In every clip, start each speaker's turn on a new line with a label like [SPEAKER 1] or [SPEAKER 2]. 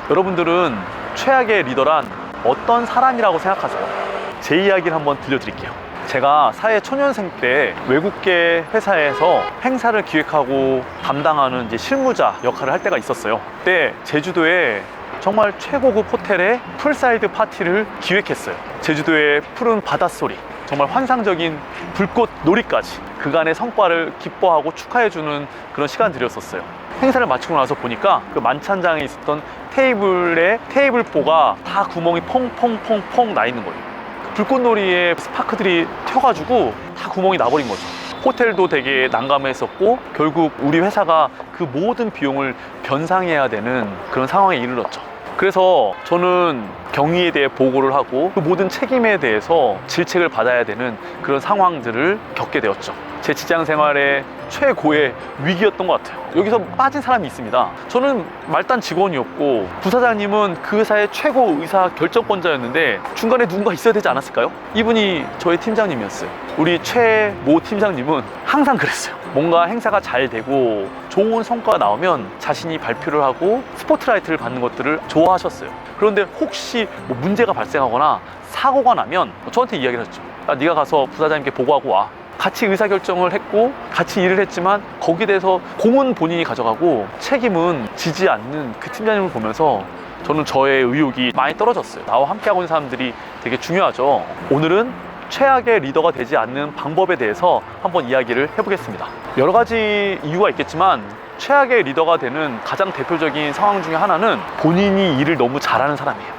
[SPEAKER 1] 여러분들은 최악의 리더란 어떤 사람이라고 생각하세요? 제 이야기를 한번 들려드릴게요. 제가 사회 초년생 때 외국계 회사에서 행사를 기획하고 담당하는 이제 실무자 역할을 할 때가 있었어요. 그때 제주도에 정말 최고급 호텔에 풀사이드 파티를 기획했어요. 제주도의 푸른 바닷소리, 정말 환상적인 불꽃 놀이까지 그간의 성과를 기뻐하고 축하해주는 그런 시간들이었었어요. 행사를 마치고 나서 보니까 그 만찬장에 있었던 테이블에 테이블보가 다 구멍이 퐁퐁퐁퐁 나 있는 거예요. 불꽃놀이에 스파크들이 튀어가지고 다 구멍이 나버린 거죠. 호텔도 되게 난감했었고 결국 우리 회사가 그 모든 비용을 변상해야 되는 그런 상황에 이르렀죠. 그래서 저는 경위에 대해 보고를 하고 그 모든 책임에 대해서 질책을 받아야 되는 그런 상황들을 겪게 되었죠. 제 직장 생활의 최고의 위기였던 것 같아요. 여기서 빠진 사람이 있습니다. 저는 말단 직원이었고 부사장님은 그 회사의 최고 의사 결정권자였는데 중간에 누군가 있어야 되지 않았을까요? 이분이 저의 팀장님이었어요. 우리 최모 팀장님은 항상 그랬어요. 뭔가 행사가 잘 되고 좋은 성과가 나오면 자신이 발표를 하고 스포트라이트를 받는 것들을 좋아하셨어요. 그런데 혹시 뭐 문제가 발생하거나 사고가 나면 저한테 이야기를 했죠. 네가 가서 부사장님께 보고하고 와. 같이 의사결정을 했고 같이 일을 했지만 거기에 대해서 공은 본인이 가져가고 책임은 지지 않는 그 팀장님을 보면서 저는 저의 의욕이 많이 떨어졌어요. 나와 함께하고 있는 사람들이 되게 중요하죠. 오늘은 최악의 리더가 되지 않는 방법에 대해서 한번 이야기를 해보겠습니다. 여러 가지 이유가 있겠지만 최악의 리더가 되는 가장 대표적인 상황 중에 하나는 본인이 일을 너무 잘하는 사람이에요.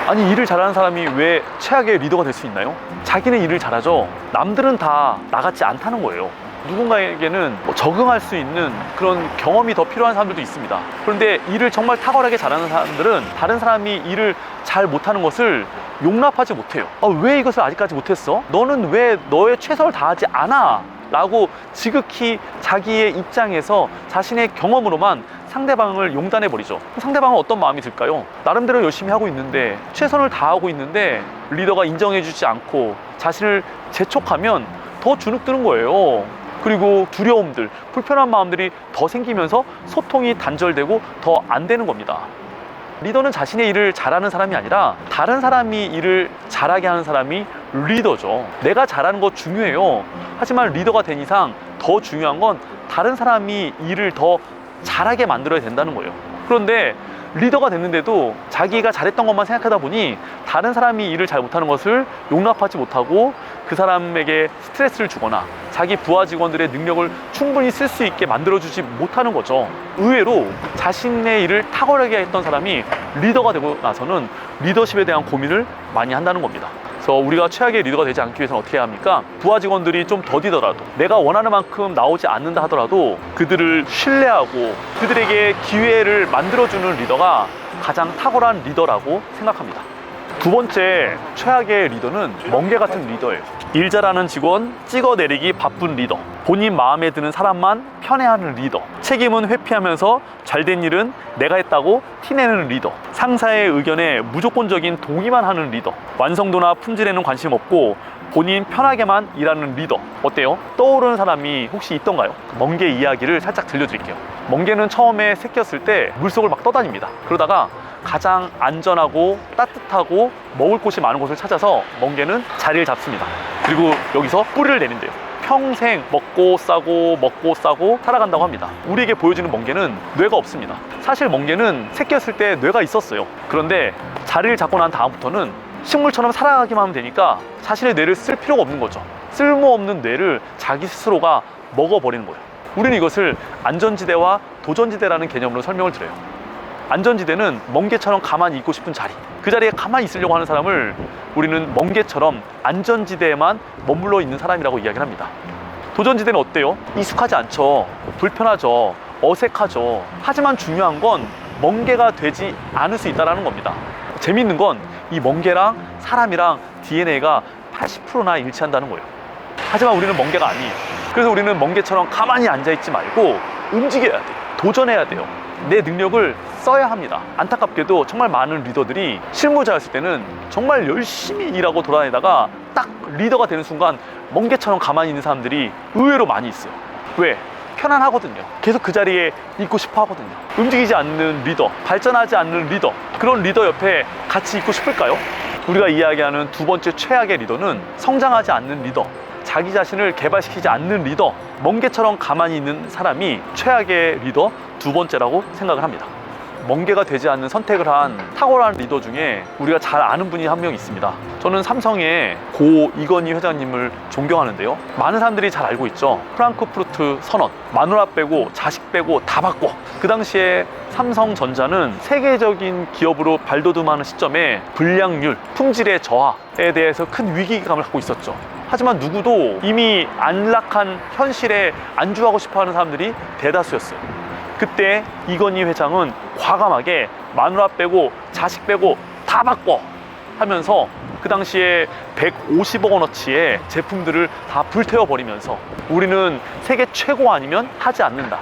[SPEAKER 1] 아니, 일을 잘하는 사람이 왜 최악의 리더가 될 수 있나요? 자기는 일을 잘하죠. 남들은 다 나같지 않다는 거예요. 누군가에게는 적응할 수 있는 그런 경험이 더 필요한 사람들도 있습니다. 그런데 일을 정말 탁월하게 잘하는 사람들은 다른 사람이 일을 잘 못하는 것을 용납하지 못해요. 왜 이것을 아직까지 못했어? 너는 왜 너의 최선을 다하지 않아? 라고 지극히 자기의 입장에서 자신의 경험으로만 상대방을 용단해버리죠. 상대방은 어떤 마음이 들까요? 나름대로 열심히 하고 있는데 최선을 다하고 있는데 리더가 인정해주지 않고 자신을 재촉하면 더 주눅드는 거예요. 그리고 두려움들, 불편한 마음들이 더 생기면서 소통이 단절되고 더 안 되는 겁니다. 리더는 자신의 일을 잘하는 사람이 아니라 다른 사람이 일을 잘하게 하는 사람이 리더죠. 내가 잘하는 거 중요해요. 하지만 리더가 된 이상 더 중요한 건 다른 사람이 일을 더 잘하게 만들어야 된다는 거예요. 그런데 리더가 됐는데도 자기가 잘했던 것만 생각하다 보니 다른 사람이 일을 잘 못하는 것을 용납하지 못하고 그 사람에게 스트레스를 주거나 자기 부하 직원들의 능력을 충분히 쓸 수 있게 만들어주지 못하는 거죠. 의외로 자신의 일을 탁월하게 했던 사람이 리더가 되고 나서는 리더십에 대한 고민을 많이 한다는 겁니다. 그래서 우리가 최악의 리더가 되지 않기 위해서는 어떻게 해야 합니까? 부하 직원들이 좀 더디더라도 내가 원하는 만큼 나오지 않는다 하더라도 그들을 신뢰하고 그들에게 기회를 만들어주는 리더가 가장 탁월한 리더라고 생각합니다. 두 번째 최악의 리더는 멍게 같은 리더예요. 일 잘하는 직원 찍어내리기 바쁜 리더, 본인 마음에 드는 사람만 편애하는 리더, 책임은 회피하면서 잘된 일은 내가 했다고 티내는 리더, 상사의 의견에 무조건적인 동의만 하는 리더, 완성도나 품질에는 관심 없고 본인 편하게만 일하는 리더. 어때요? 떠오르는 사람이 혹시 있던가요? 멍게 이야기를 살짝 들려드릴게요. 멍게는 처음에 새꼈을 때 물속을 막 떠다닙니다. 그러다가 가장 안전하고 따뜻하고 먹을 곳이 많은 곳을 찾아서 멍게는 자리를 잡습니다. 그리고 여기서 뿌리를 내린대요. 평생 먹고 싸고 살아간다고 합니다. 우리에게 보여주는 멍게는 뇌가 없습니다. 사실 멍게는 새꼈을 때 뇌가 있었어요. 그런데 자리를 잡고 난 다음부터는 식물처럼 살아가기만 하면 되니까 자신의 뇌를 쓸 필요가 없는 거죠. 쓸모없는 뇌를 자기 스스로가 먹어버리는 거예요. 우리는 이것을 안전지대와 도전지대라는 개념으로 설명을 드려요. 안전지대는 멍게처럼 가만히 있고 싶은 자리, 그 자리에 가만히 있으려고 하는 사람을 우리는 멍게처럼 안전지대에만 머물러 있는 사람이라고 이야기를 합니다. 도전지대는 어때요? 익숙하지 않죠. 불편하죠. 어색하죠. 하지만 중요한 건 멍게가 되지 않을 수 있다는 겁니다. 재밌는 건 이 멍게랑 사람이랑 DNA가 80%나 일치한다는 거예요. 하지만 우리는 멍게가 아니에요. 그래서 우리는 멍게처럼 가만히 앉아있지 말고 움직여야 돼요. 도전해야 돼요. 내 능력을 써야 합니다. 안타깝게도 정말 많은 리더들이 실무자였을 때는 정말 열심히 일하고 돌아다니다가 딱 리더가 되는 순간 멍게처럼 가만히 있는 사람들이 의외로 많이 있어요. 왜? 편안하거든요. 계속 그 자리에 있고 싶어 하거든요. 움직이지 않는 리더, 발전하지 않는 리더, 그런 리더 옆에 같이 있고 싶을까요? 우리가 이야기하는 두 번째 최악의 리더는 성장하지 않는 리더, 자기 자신을 개발시키지 않는 리더, 멍게처럼 가만히 있는 사람이 최악의 리더 두 번째라고 생각을 합니다. 멍게가 되지 않는 선택을 한 탁월한 리더 중에 우리가 잘 아는 분이 한 명 있습니다. 저는 삼성의 고 이건희 회장님을 존경하는데요. 많은 사람들이 잘 알고 있죠. 프랑크푸르트 선언, 마누라 빼고 자식 빼고 다 바꿔. 그 당시에 삼성전자는 세계적인 기업으로 발돋움하는 시점에 불량률, 품질의 저하에 대해서 큰 위기감을 갖고 있었죠. 하지만 누구도 이미 안락한 현실에 안주하고 싶어하는 사람들이 대다수였어요. 그때 이건희 회장은 과감하게 마누라 빼고 자식 빼고 다 바꿔 하면서 그 당시에 150억 원어치의 제품들을 다 불태워버리면서 우리는 세계 최고 아니면 하지 않는다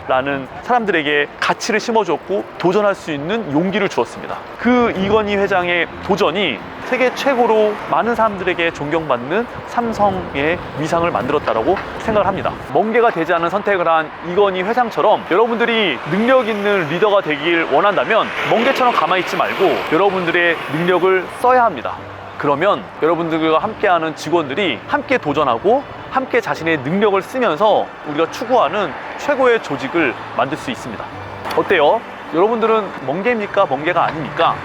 [SPEAKER 1] 라는 사람들에게 가치를 심어줬고 도전할 수 있는 용기를 주었습니다. 그 이건희 회장의 도전이 세계 최고로 많은 사람들에게 존경받는 삼성의 위상을 만들었다고 생각을 합니다. 멍게가 되지 않은 선택을 한 이건희 회장처럼 여러분들이 능력 있는 리더가 되길 원한다면 멍게처럼 가만히 있지 말고 여러분들의 능력을 써야 합니다. 그러면 여러분들과 함께하는 직원들이 함께 도전하고 함께 자신의 능력을 쓰면서 우리가 추구하는 최고의 조직을 만들 수 있습니다. 어때요? 여러분들은 멍게입니까? 멍게가 아닙니까?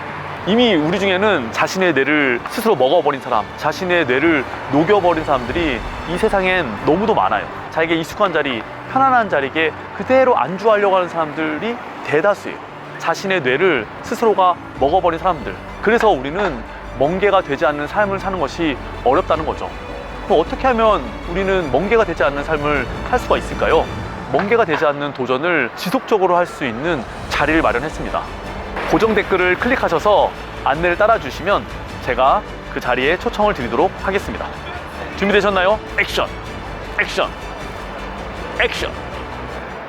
[SPEAKER 1] 이미 우리 중에는 자신의 뇌를 스스로 먹어버린 사람, 자신의 뇌를 녹여버린 사람들이 이 세상엔 너무도 많아요. 자기가 익숙한 자리, 편안한 자리에 그대로 안주하려고 하는 사람들이 대다수예요. 자신의 뇌를 스스로가 먹어버린 사람들. 그래서 우리는 멍게가 되지 않는 삶을 사는 것이 어렵다는 거죠. 그럼 어떻게 하면 우리는 멍게가 되지 않는 삶을 살 수가 있을까요? 멍게가 되지 않는 도전을 지속적으로 할 수 있는 자리를 마련했습니다. 고정 댓글을 클릭하셔서 안내를 따라주시면 제가 그 자리에 초청을 드리도록 하겠습니다. 준비되셨나요? 액션! 액션! 액션!